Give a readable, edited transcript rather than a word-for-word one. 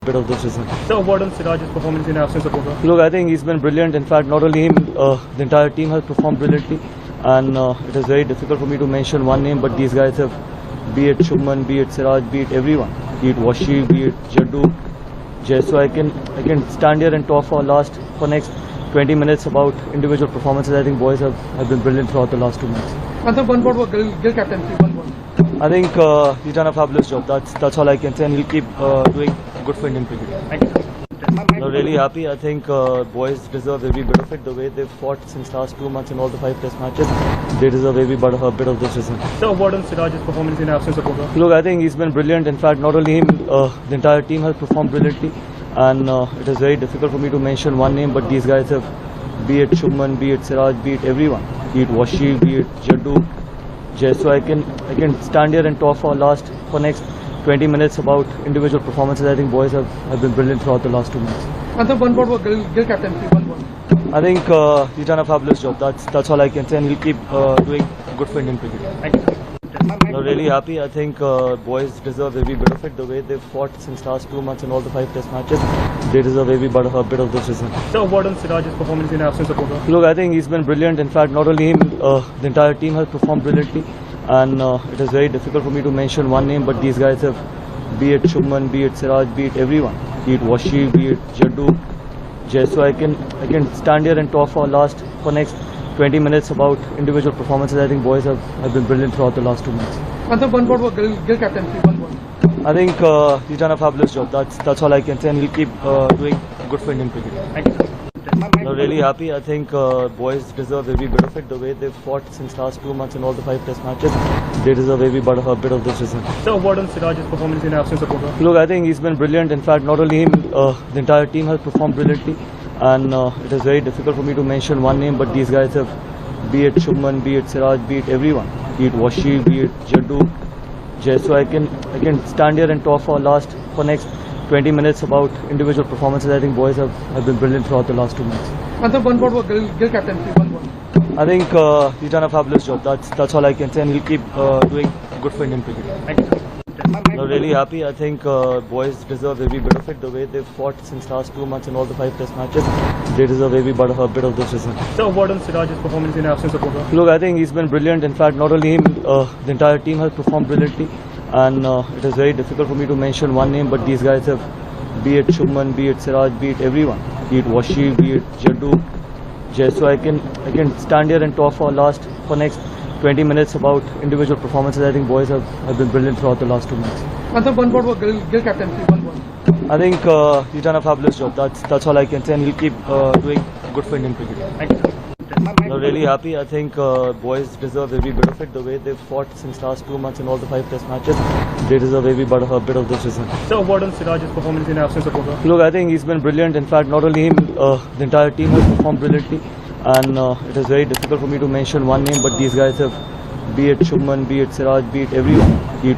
bit of this season. So what on Siraj's performance in absence of Bumrah? Look, I think he's been brilliant. In fact, not only him, the entire team has performed brilliantly. And it is very difficult for me to mention one name, but these guys have, be it Shubman, be it Siraj, be it everyone, be it Washi, be it Jaddu, Jay. So I can stand here and talk for next 20 minutes about individual performances. I think boys have been brilliant throughout the last 2 months. And the one word was Gill captaincy, one word. I think he's done a fabulous job. That's all I can say, and he'll keep doing good for Indian cricket. Thank you. I'm really happy. I think boys deserve every bit of it. The way they've fought since last 2 months in all the 5 test matches, they deserve every bit of this season. So what on Siraj's performance in absence of Bumrah? Look, I think he's been brilliant. In fact, not only him, the entire team has performed brilliantly. And it is very difficult for me to mention one name, but these guys have, be it Shubman, be it Siraj, be it everyone, be it Washi, be it Jaddu, Jay. So I can stand here and talk for next 20 minutes about individual performances. I think boys have been brilliant throughout the last 2 months. And the one word was Gill captaincy, one word. I think he's done a fabulous job. That's all I can say, and he'll keep doing good for Indian cricket. Thank you. I'm really happy. I think boys deserve every bit of it. The way they've fought since last 2 months in all the 5 test matches, they deserve every bit of this season. So what on Siraj's performance in absence of Bumrah? Look, I think he's been brilliant. In fact, not only him, the entire team has performed brilliantly. And it is very difficult for me to mention one name, but these guys have, be it Shubman, be it Siraj, be it everyone, be it Washi, be it Jaddu, Jay. So I can stand here and talk for next 20 minutes about individual performances. I think boys have been brilliant throughout the last 2 months. And the one word was Gill captaincy, one word. I think he's done a fabulous job. That's all I can say, and he'll keep doing good for Indian cricket. Thank you. I'm really happy. I think boys deserve every bit of it. The way they've fought since last 2 months in all the 5 test matches, they deserve every bit of this season. So what on Siraj's performance in absence of Bumrah? Look, I think he's been brilliant. In fact, not only him, the entire team has performed brilliantly. And it is very difficult for me to mention one name, but these guys have, be it Shubman, be it Siraj, be it everyone, be it Washi, be it Jaddu, Jay. So I can stand here and talk for next 20 minutes about individual performances. I think boys have been brilliant throughout the last 2 months. And the one word was Gill captaincy, one word. I think he's done a fabulous job. That's all I can say, and he'll keep doing good for Indian cricket. Thank you. I'm really happy. I think boys deserve every bit of it. The way they've fought since last 2 months in all the 5 test matches, they deserve every bit of this season. So what on Siraj's performance in absence of Bumrah? Look, I think he's been brilliant. In fact, not only him, the entire team has performed brilliantly. And it is very difficult for me to mention one name, but these guys have, be it Shubman, be it Siraj, be it everyone, be it Washi, be it Jaddu, Jay. So I can stand here and talk for next 20 minutes about individual performances. I think boys have been brilliant throughout the last 2 months. And the one word was Gill captaincy, one word. I think he's done a fabulous job. That's all I can say, and he'll keep doing good for Indian cricket. Thank you. I'm really happy. I think boys deserve every bit of it. The way they've fought since last 2 months in all the 5 test matches, they deserve every bit of this season. So what on Siraj's performance in absence of Bumrah? Look, I think he's been brilliant. In fact, not only him, the entire team has performed brilliantly. And it is very difficult for me to mention one name, but these guys have, be it Shubman, be it Siraj, be it everyone, be it